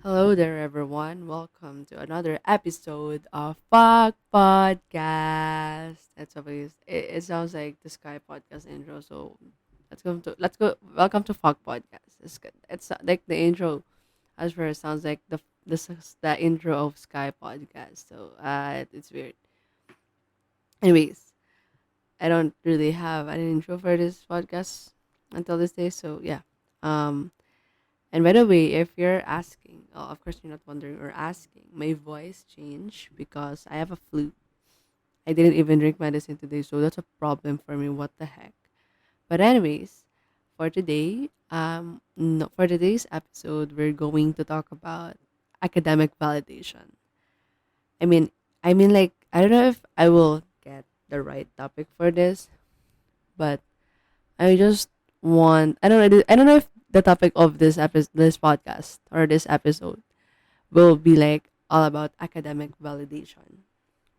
Hello there, everyone. Welcome to another episode of Fuck Podcast. It sounds like the Sky Podcast intro. So let's go. Welcome to Fuck Podcast. It's good. It's like the intro, as first sounds like the intro of Sky Podcast. So it's weird. Anyways, I don't really have an intro for this podcast until this day. So yeah. Um. And by the way, if you're asking, oh, of course you're not wondering or asking, my voice changed because I have a flu. I didn't even drink medicine today, so that's a problem for me. What the heck? But anyways, for today's episode, we're going to talk about academic validation. I mean, like I don't know if I will get the right topic for this, but I just I don't know if the topic of this podcast or this episode will be like all about academic validation.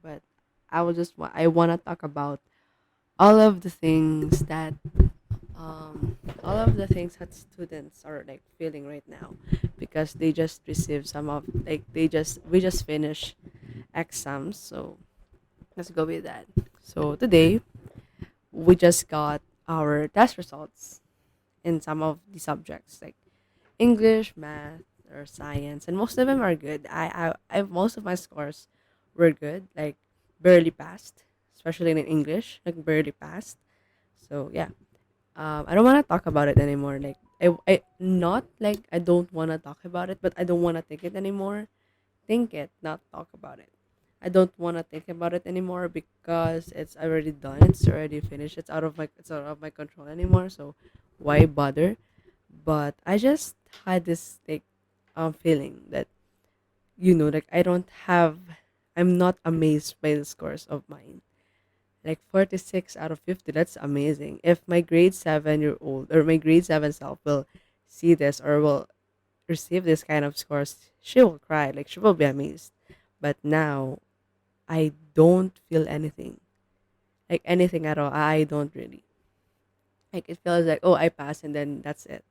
But I want to talk about all of the things that all of the things that students are like feeling right now because they just received some of like they just we just finished exams. So let's go with that. So today we just got our test results in some of the subjects like English, math, or science, and most of them are good. I most of my scores were good, like barely passed, especially in English, like barely passed. So yeah, I don't want to talk about it anymore. Like I not like I don't want to talk about it, but I don't want to think it anymore. Think it, not talk about it. I don't want to think about it anymore because it's already done. It's already finished. It's out of my control anymore. So why bother? But I just had this like feeling that like I'm not amazed by the scores of mine. Like 46 out of 50, that's amazing. If my grade 7-year-old or my grade 7 self will see this or will receive this kind of scores, she will cry. Like she will be amazed. But now I don't feel anything. Like anything at all. I don't really. Like it feels like, oh, I passed and then that's it.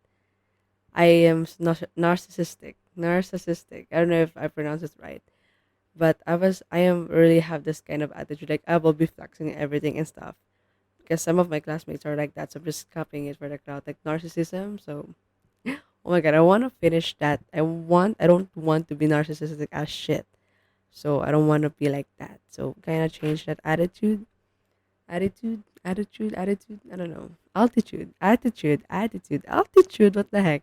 I am narcissistic. Narcissistic. I don't know if I pronounce it right, but I am really have this kind of attitude. Like I will be flexing everything and stuff because some of my classmates are like that. So I'm just copying it for the crowd, like narcissism. So oh my god, I want to finish that. I don't want to be narcissistic as shit. So I don't want to be like that. So kind of change that attitude. I don't know. Altitude. What the heck?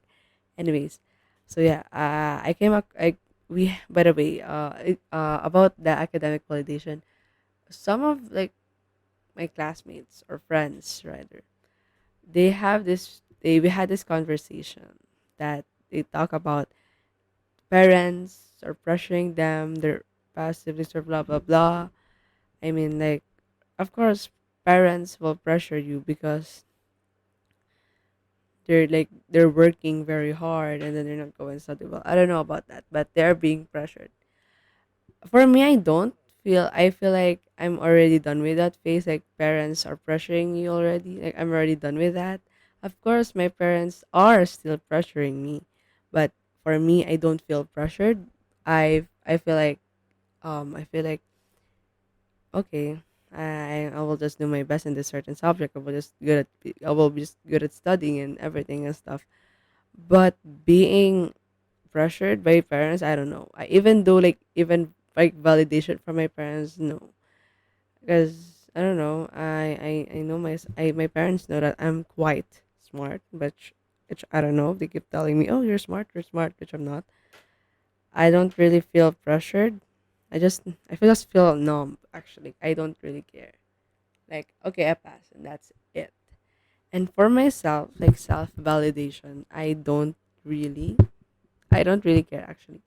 Anyways, so yeah, I came up. We by the way, about the academic validation. Some of like my classmates or friends rather, they have this. They we had this conversation that they talk about parents are pressuring them, their past siblings or blah blah blah. I mean, like, of course, parents will pressure you because they're working very hard and then they're not going to study well. I don't know about that, but they're being pressured. For me, I feel like I'm already done with that phase. Like parents are pressuring you already. Like I'm already done with that. Of course, my parents are still pressuring me, but for me, I don't feel pressured. I feel like I feel like okay, I will just do my best in this certain subject. I will be just good at studying and everything and stuff. But being pressured by parents, I don't know. Even though like even like validation from my parents, no, because I don't know. I know my parents know that I'm quite smart, but I don't know. They keep telling me, "Oh, you're smart," which I'm not. I don't really feel pressured. I just feel numb. Actually, I don't really care. Like okay, I pass, and that's it. And for myself, like self validation, really, I don't really care actually.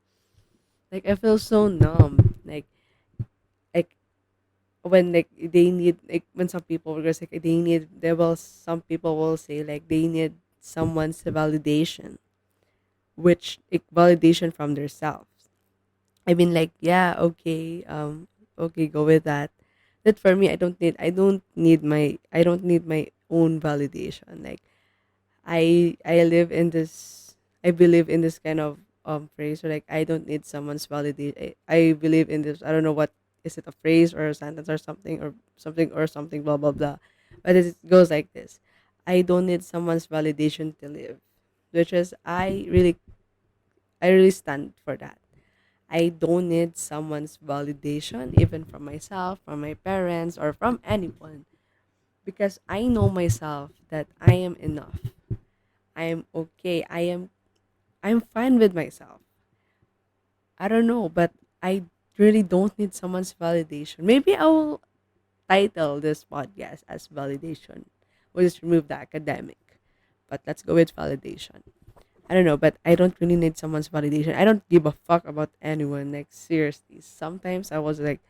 Like I feel so numb. Like when like they need like when some people were just like they need there will some people will say like they need someone's validation, which like validation from themselves. I mean like yeah, okay, go with that. That for me I don't need my own validation. Like I live in this I believe in this kind of phrase, or like I don't need someone's validation. I believe in this. I don't know what is it, a phrase or a sentence or something, or something or something, blah blah blah. But it goes like this: I don't need someone's validation to live, which is I really stand for that. I don't need someone's validation, even from myself, from my parents, or from anyone, because I know myself that I am enough. I am okay. I'm fine with myself. I don't know, but I really don't need someone's validation. Maybe I will title this podcast as validation. We'll just remove the academic. But let's go with validation. I don't know, but I don't really need someone's validation. I don't give a fuck about anyone. Like seriously. Sometimes I was like,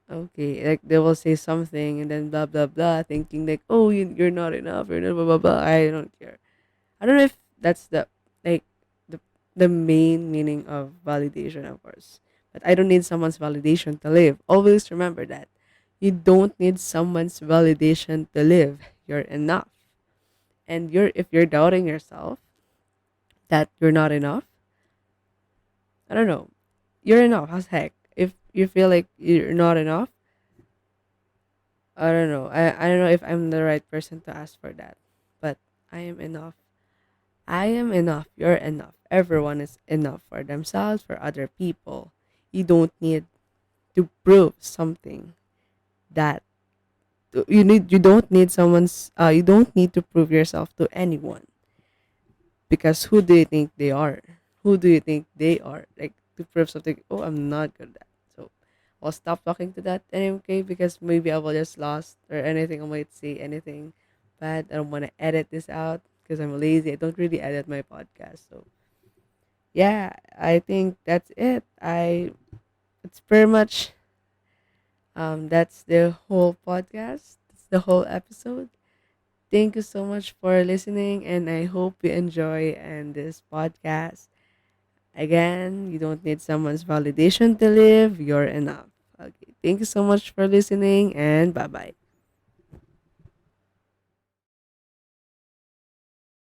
okay, like they will say something and then blah blah blah, thinking like, oh, you're not enough, you're not blah blah blah. I don't care. I don't know if that's like the the main meaning of validation, of course. But I don't need someone's validation to live. Always remember that. You don't need someone's validation to live. You're enough. And if you're doubting yourself that you're not enough, I don't know. You're enough as heck. If you feel like you're not enough, I don't know. I don't know if I'm the right person to ask for that. But I am enough. I am enough. You're enough. Everyone is enough for themselves, for other people. You don't need to prove something that you don't need someone's you don't need to prove yourself to anyone, because who do you think they are? Who do you think they are? Like to prove something, oh, I'm not good at that. So I'll stop talking to that anyway, because maybe I will just lost or anything, I might say anything bad. I don't want to edit this out because I'm lazy. I don't really edit my podcast. So yeah, I think that's it. I It's pretty much that's the whole podcast. That's the whole episode. Thank you so much for listening, and I hope you enjoy and this podcast. Again, you don't need someone's validation to live. You're enough. Okay. Thank you so much for listening, and bye bye.